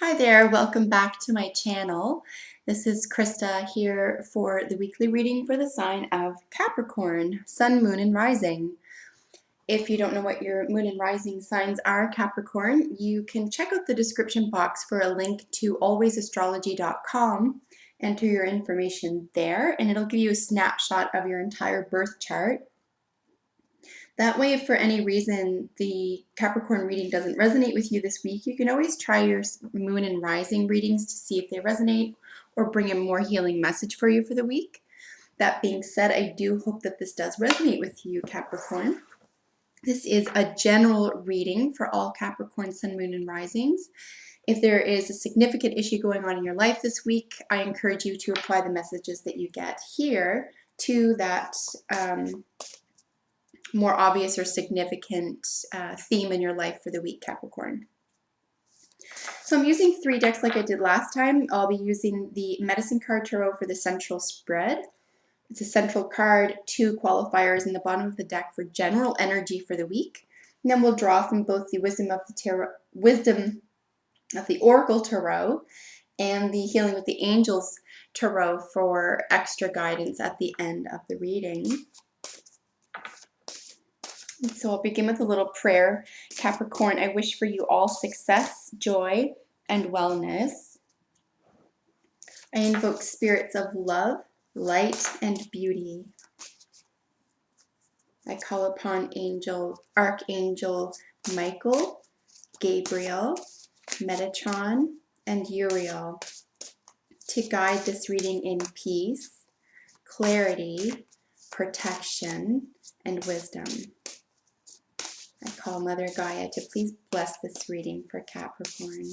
Hi there, welcome back to my channel. This is Krista here for the weekly reading for the sign of Capricorn, Sun, Moon, and Rising. If you don't know what your Moon and Rising signs are, Capricorn, you can check out the description box for a link to alwaysastrology.com. Enter your information there and it'll give you a snapshot of your entire birth chart. That way, if for any reason the Capricorn reading doesn't resonate with you this week, you can always try your Moon and Rising readings to see if they resonate or bring a more healing message for you for the week. That being said, I do hope that this does resonate with you, Capricorn. This is a general reading for all Capricorn, Sun, Moon, and Risings. If there is a significant issue going on in your life this week, I encourage you to apply the messages that you get here to that more obvious or significant theme in your life for the week, Capricorn. So I'm using 3 decks like I did last time. I'll be using the Medicine Card Tarot for the central spread. It's a central card, 2 qualifiers in the bottom of the deck for general energy for the week. And then we'll draw from both the Wisdom of the Oracle Tarot and the Healing with the Angels Tarot for extra guidance at the end of the reading. So I'll begin with a little prayer. Capricorn, I wish for you all success, joy, and wellness. I invoke spirits of love, light, and beauty. I call upon Archangel Michael, Gabriel, Metatron, and Uriel to guide this reading in peace, clarity, protection, and wisdom. I call Mother Gaia to please bless this reading for Capricorn.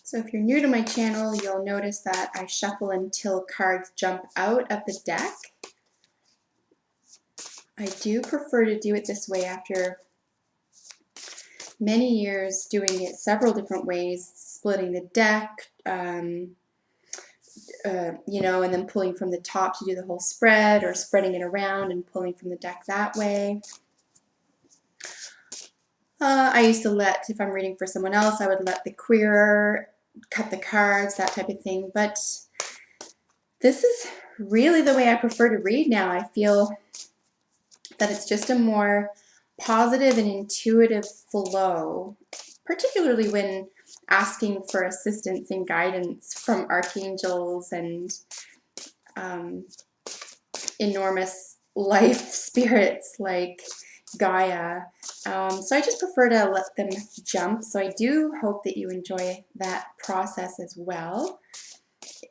So if you're new to my channel, you'll notice that I shuffle until cards jump out of the deck. I do prefer to do it this way after many years doing it several different ways, splitting the deck, and then pulling from the top to do the whole spread, or spreading it around and pulling from the deck that way. I used to if I'm reading for someone else, I would let the queerer cut the cards, that type of thing. But this is really the way I prefer to read now. I feel that it's just a more positive and intuitive flow, particularly when asking for assistance and guidance from archangels and enormous life spirits like Gaia. So I just prefer to let them jump. So I do hope that you enjoy that process as well.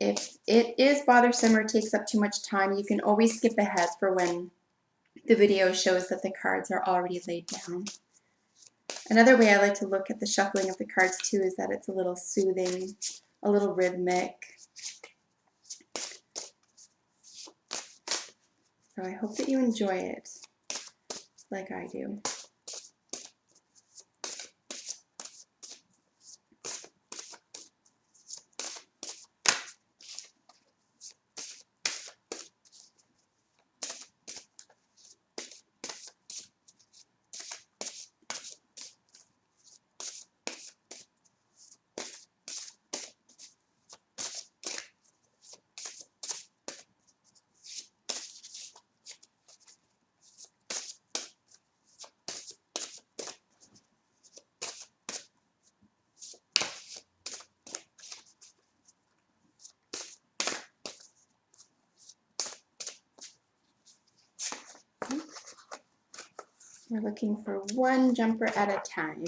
If it is bothersome or takes up too much time, you can always skip ahead for when the video shows that the cards are already laid down. Another way I like to look at the shuffling of the cards too is that it's a little soothing, a little rhythmic. So I hope that you enjoy it like I do. We're looking for one jumper at a time.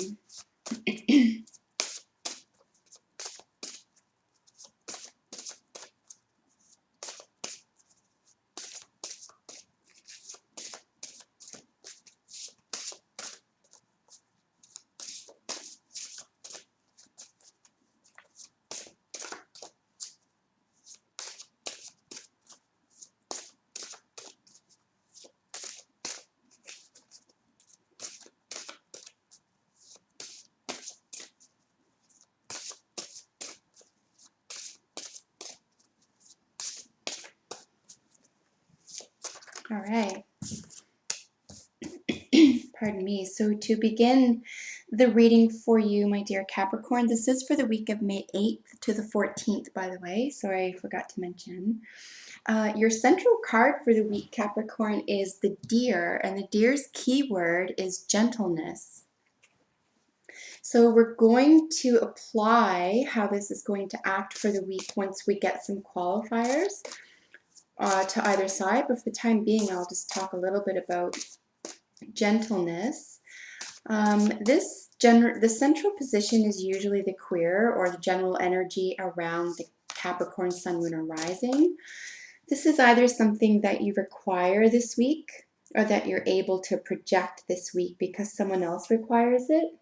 All right. Pardon me. So to begin the reading for you, my dear Capricorn, this is for the week of May 8th to the 14th, by the way. Sorry, I forgot to mention. Your central card for the week, Capricorn, is the deer, and the deer's keyword is gentleness. So we're going to apply how this is going to act for the week once we get some qualifiers to either side. But for the time being, I'll just talk a little bit about gentleness. The central position is usually the queer or the general energy around the Capricorn Sun, Moon, or Rising. This is either something that you require this week or that you're able to project this week because someone else requires it.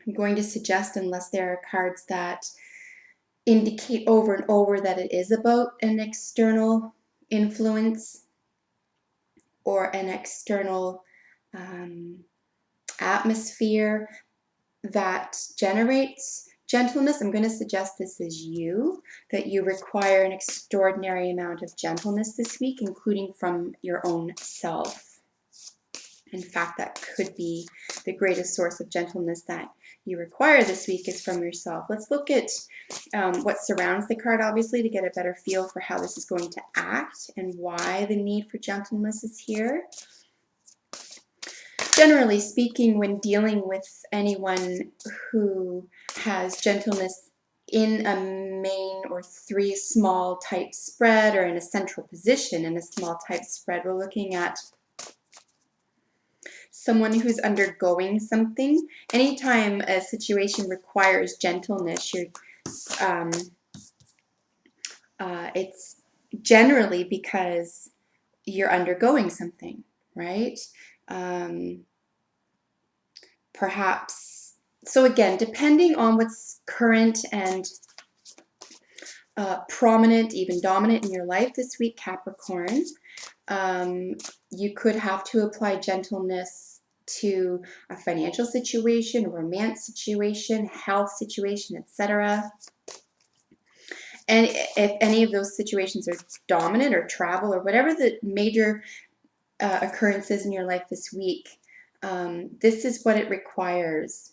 I'm going to suggest, unless there are cards that indicate over and over that it is about an external influence or an external atmosphere that generates gentleness, I'm going to suggest this is you, that you require an extraordinary amount of gentleness this week, including from your own self. In fact, that could be the greatest source of gentleness that you require this week is from yourself. Let's look at what surrounds the card, obviously, to get a better feel for how this is going to act and why the need for gentleness is here. Generally speaking, when dealing with anyone who has gentleness in a main or three small type spread or in a central position in a small type spread, we're looking at someone who's undergoing something. Anytime a situation requires gentleness, it's generally because you're undergoing something, right? Perhaps, so again, depending on what's current and prominent, even dominant in your life this week, Capricorn, you could have to apply gentleness to a financial situation, a romance situation, health situation, etc. And if any of those situations are dominant or travel or whatever the major occurrences in your life this week, this is what it requires.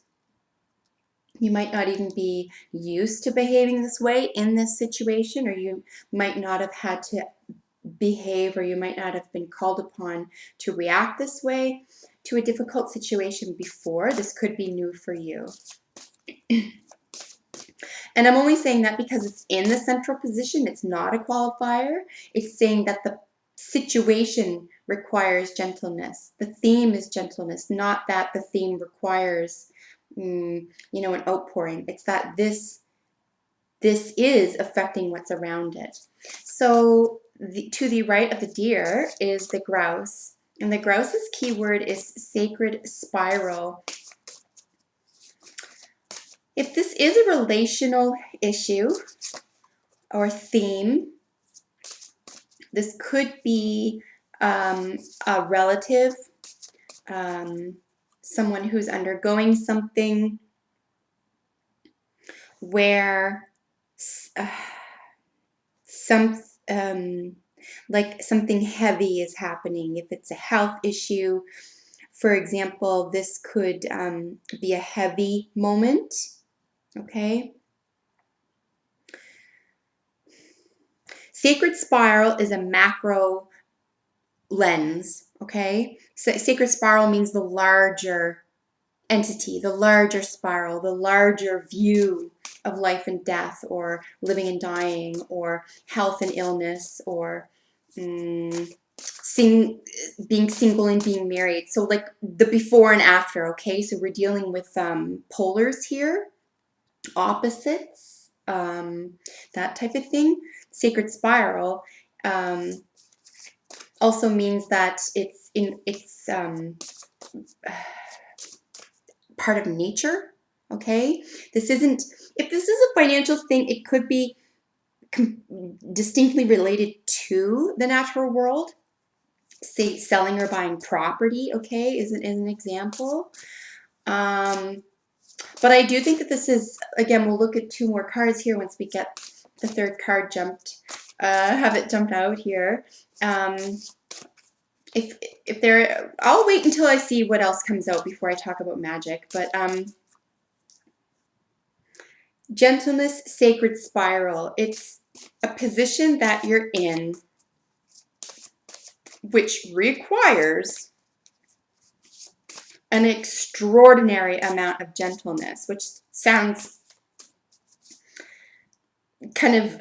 You might not even be used to behaving this way in this situation, or you might not have had to behave, or you might not have been called upon to react this way to a difficult situation before. This could be new for you. And I'm only saying that because it's in the central position. It's not a qualifier. It's saying that the situation requires gentleness. The theme is gentleness, not that the theme requires, an outpouring. It's that this is affecting what's around it. So to the right of the deer is the grouse. And the grouse's keyword is sacred spiral. If this is a relational issue or theme, this could be a relative, someone who's undergoing something where like something heavy is happening. If it's a health issue, for example, this could be a heavy moment, okay? Sacred spiral is a macro lens, okay? So sacred spiral means the larger entity, the larger spiral, the larger view of life and death, or living and dying, or health and illness, or being single and being married. So like the before and after, okay? So we're dealing with polars here, opposites, that type of thing. Sacred spiral also means that it's part of nature, okay? This isn't, if this is a financial thing, it could be distinctly related to the natural world. Say selling or buying property, okay, is an example. But I do think that this is, again, we'll look at two more cards here once we get the third card have it jumped out here. if there, I'll wait until I see what else comes out before I talk about magic. But gentleness, sacred spiral. It's a position that you're in which requires an extraordinary amount of gentleness, which sounds kind of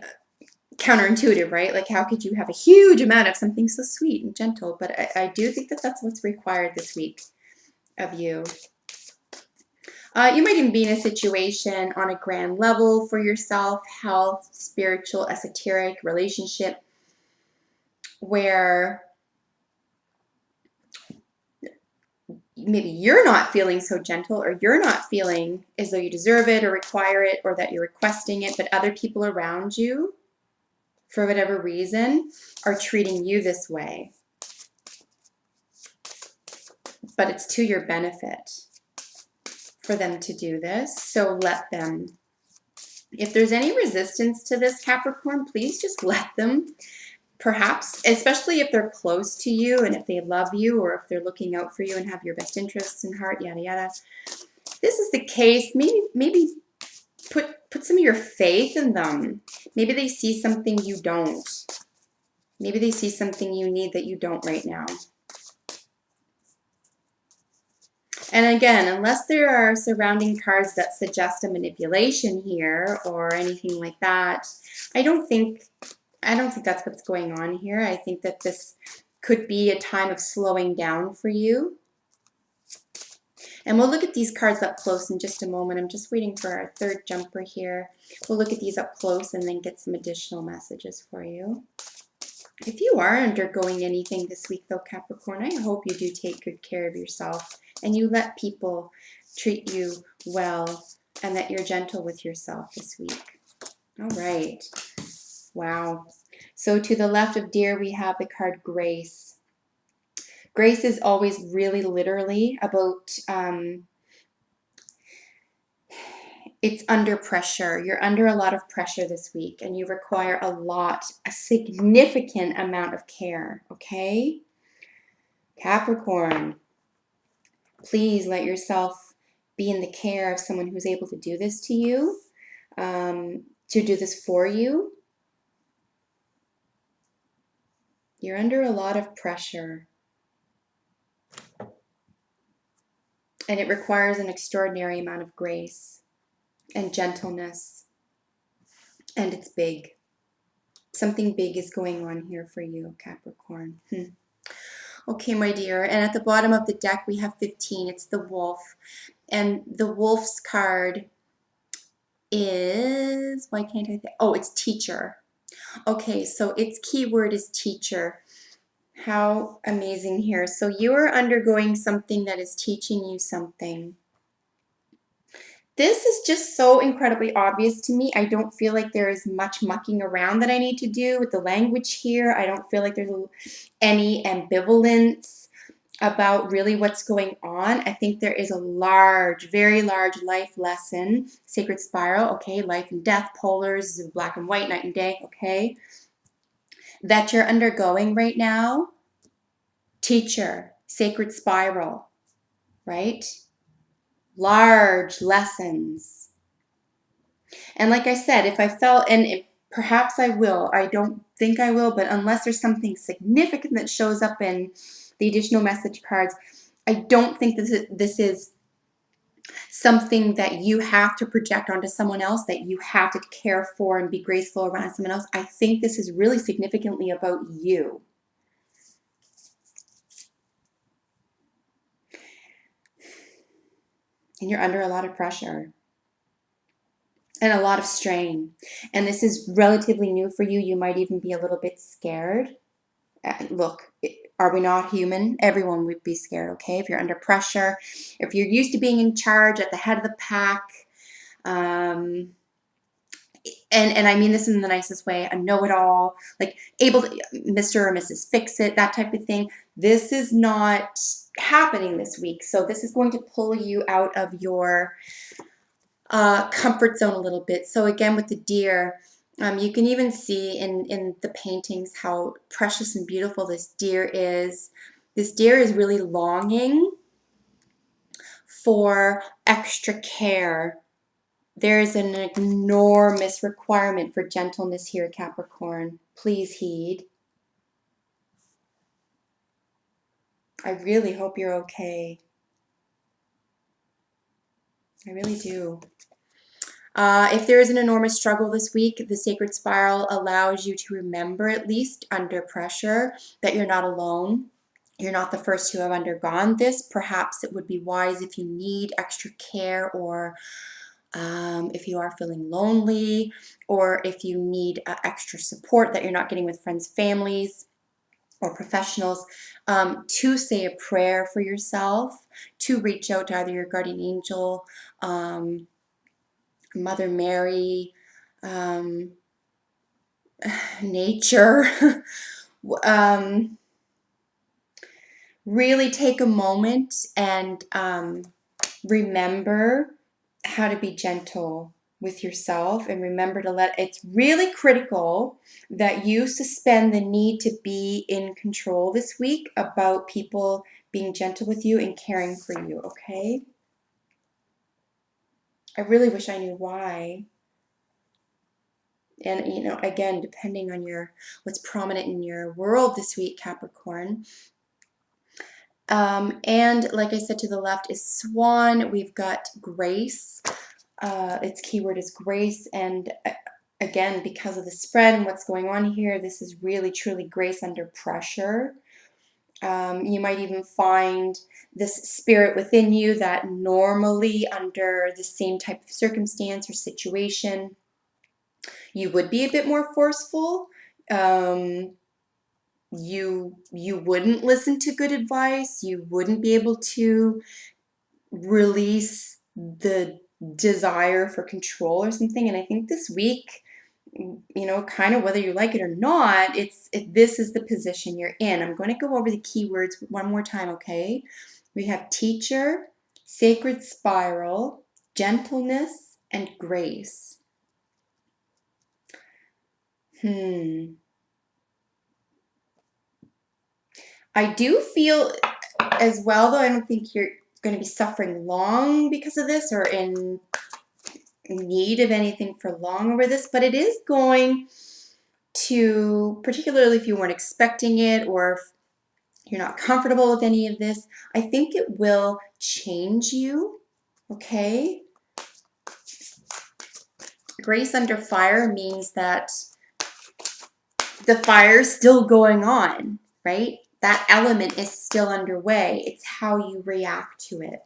counterintuitive, right? Like, how could you have a huge amount of something so sweet and gentle? But I do think that that's what's required this week of you. You might even be in a situation on a grand level for yourself, health, spiritual, esoteric, relationship, where maybe you're not feeling so gentle, or you're not feeling as though you deserve it or require it or that you're requesting it, but other people around you, for whatever reason, are treating you this way. But it's to your benefit for them to do this, so let them. If there's any resistance to this, Capricorn, please just let them. Perhaps, especially if they're close to you and if they love you or if they're looking out for you and have your best interests in heart, yada yada. If this is the case, maybe put some of your faith in them. Maybe they see something you don't. Maybe they see something you need that you don't right now. And again, unless there are surrounding cards that suggest a manipulation here or anything like that, I don't think that's what's going on here. I think that this could be a time of slowing down for you. And we'll look at these cards up close in just a moment. I'm just waiting for our third jumper here. We'll look at these up close and then get some additional messages for you. If you are undergoing anything this week, though, Capricorn, I hope you do take good care of yourself and you let people treat you well and that you're gentle with yourself this week. All right. Wow. So to the left of Deer, we have the card Grace. Grace is always really literally about it's under pressure. You're under a lot of pressure this week and you require a significant amount of care, okay? Capricorn, please let yourself be in the care of someone who's able to do this to you, to do this for you. You're under a lot of pressure. And it requires an extraordinary amount of grace and gentleness. And it's big. Something big is going on here for you, Capricorn. Okay, my dear. And at the bottom of the deck, we have 15. It's the wolf. And the wolf's card is, why can't I think? Oh, it's teacher. Okay, so its keyword is teacher. How amazing here. So you are undergoing something that is teaching you something. This is just so incredibly obvious to me. I don't feel like there is much mucking around that I need to do with the language here. I don't feel like there's any ambivalence about really what's going on. I think there is a large, very large life lesson. Sacred spiral, okay, life and death, polars, black and white, night and day, okay, that you're undergoing right now. Teacher, sacred spiral, right? Large lessons. And like I said, if I felt, and perhaps I will, I don't think I will, but unless there's something significant that shows up in the additional message cards, I don't think this is something that you have to project onto someone else, that you have to care for and be graceful around someone else. I think this is really significantly about you. And you're under a lot of pressure and a lot of strain. And this is relatively new for you. You might even be a little bit scared. Look, are we not human? Everyone would be scared, okay? If you're under pressure, if you're used to being in charge, at the head of the pack, and I mean this in the nicest way, a know-it-all, like able to, Mr. or Mrs. Fix-It, that type of thing. This is not happening this week. So this is going to pull you out of your comfort zone a little bit. So again, with the deer, you can even see in the paintings how precious and beautiful this deer is. This deer is really longing for extra care. There is an enormous requirement for gentleness here, Capricorn. Please heed. I really hope you're okay. I really do. If there is an enormous struggle this week, the sacred spiral allows you to remember, at least under pressure, that you're not alone. You're not the first to have undergone this. Perhaps it would be wise if you need extra care, or if you are feeling lonely, or if you need extra support that you're not getting with friends, families, or professionals, to say a prayer for yourself, to reach out to either your guardian angel, Mother Mary, nature. Really take a moment and remember how to be gentle with yourself, and remember to it's really critical that you suspend the need to be in control this week about people being gentle with you and caring for you, okay? I really wish I knew why. And, you know, again, depending on what's prominent in your world this week, Capricorn. And like I said, to the left is Swan. We've got Grace. Its keyword is grace. And again, because of the spread and what's going on here, this is really, truly grace under pressure. You might even find this spirit within you that normally under the same type of circumstance or situation, you would be a bit more forceful. You wouldn't listen to good advice. You wouldn't be able to release the desire for control or something. And I think this week, you know, kind of whether you like it or not, this is the position you're in. I'm going to go over the keywords one more time, okay? We have teacher, sacred spiral, gentleness, and grace. I do feel as well, though I don't think you're going to be suffering long because of this or in need of anything for long over this, but it is going to, particularly if you weren't expecting it or if you're not comfortable with any of this, I think it will change you, okay? Grace under fire means that the fire is still going on, right? That element is still underway. It's how you react to it.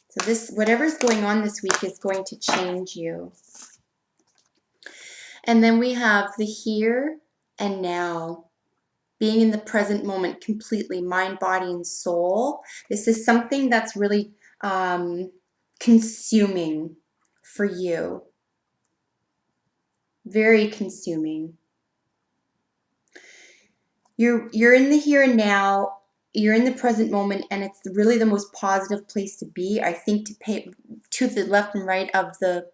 So this, whatever's going on this week is going to change you. And then we have the here and now, being in the present moment completely, mind, body, and soul. This is something that's really consuming for you. Very consuming. You're in the here and now. You're in the present moment, and it's really the most positive place to be. I think to pay to the left and right of the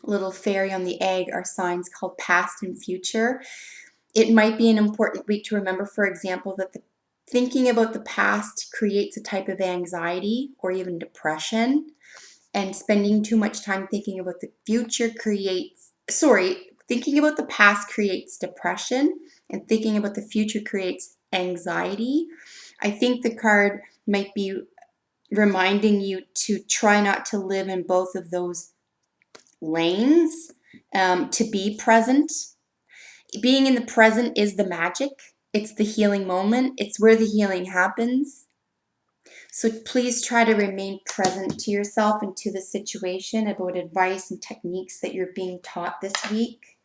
little fairy on the egg are signs called past and future. It might be an important week to remember, for example, that thinking about the past creates a type of anxiety or even depression, and spending too much time thinking about the future thinking about the past creates depression, and thinking about the future creates anxiety. I think the card might be reminding you to try not to live in both of those lanes, to be present. Being in the present is the magic. It's the healing moment. It's where the healing happens. So please try to remain present to yourself and to the situation about advice and techniques that you're being taught this week.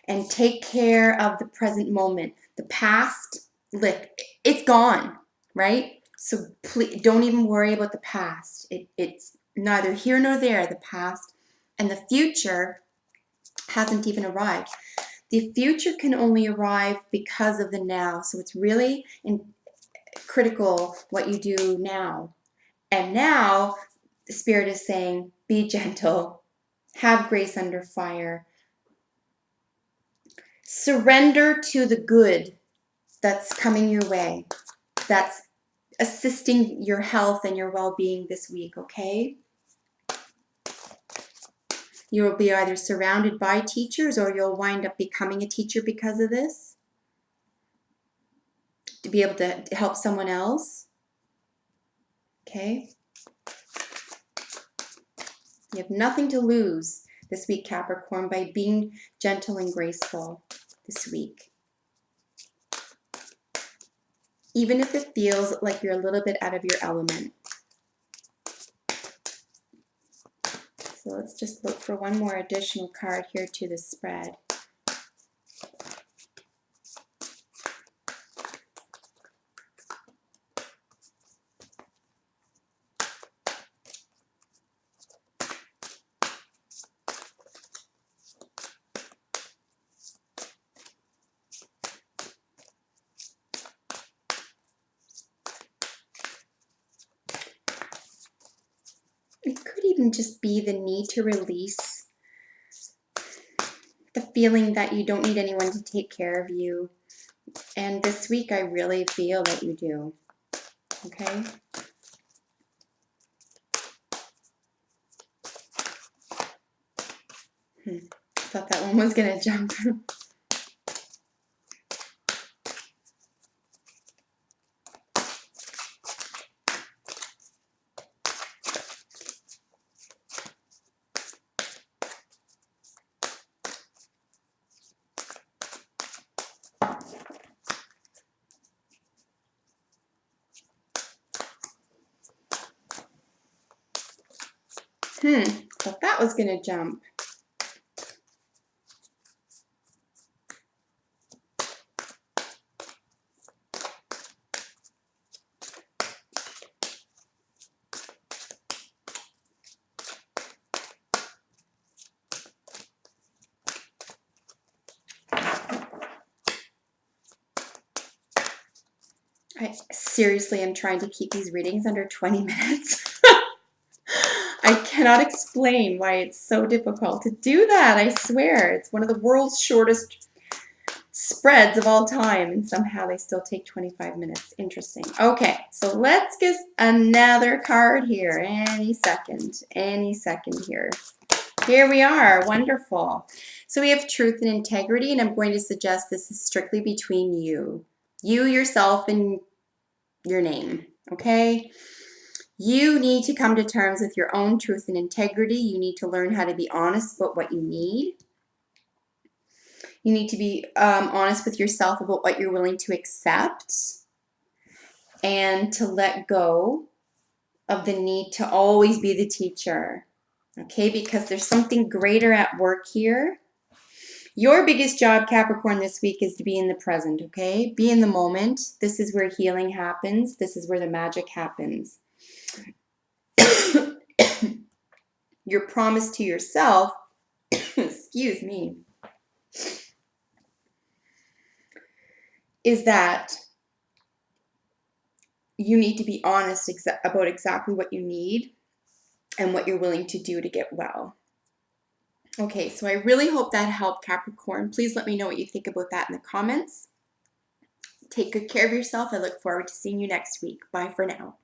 And take care of the present moment. The past, it's gone, right? So please don't even worry about the past. It's neither here nor there, the past. And the future hasn't even arrived. The future can only arrive because of the now. So it's really critical what you do now. And now the Spirit is saying, be gentle, have grace under fire, surrender to the good. that's coming your way, that's assisting your health and your well-being this week, okay? You will be either surrounded by teachers or you'll wind up becoming a teacher because of this, to be able to help someone else, okay? You have nothing to lose this week, Capricorn, by being gentle and graceful this week. Even if it feels like you're a little bit out of your element. So let's just look for one more additional card here to the spread. It could even just be the need to release the feeling that you don't need anyone to take care of you. And this week, I really feel that you do. Okay? Thought that one was going to jump. Thought that was going to jump. I seriously am trying to keep these readings under 20 minutes. I cannot explain why it's so difficult to do that. I swear, it's one of the world's shortest spreads of all time, and somehow they still take 25 minutes. Interesting. Okay, so let's get another card here. Any second here. Here we are. Wonderful. So we have truth and integrity, and I'm going to suggest this is strictly between you. You, yourself, and your name. Okay? You need to come to terms with your own truth and integrity. You need to learn how to be honest about what you need. You need to be honest with yourself about what you're willing to accept and to let go of the need to always be the teacher. Okay, because there's something greater at work here. Your biggest job, Capricorn, this week is to be in the present, okay? Be in the moment. This is where healing happens. This is where the magic happens. Your promise to yourself, excuse me, is that you need to be honest about exactly what you need and what you're willing to do to get well. Okay, so I really hope that helped, Capricorn. Please let me know what you think about that in the comments. Take good care of yourself. I look forward to seeing you next week. Bye for now.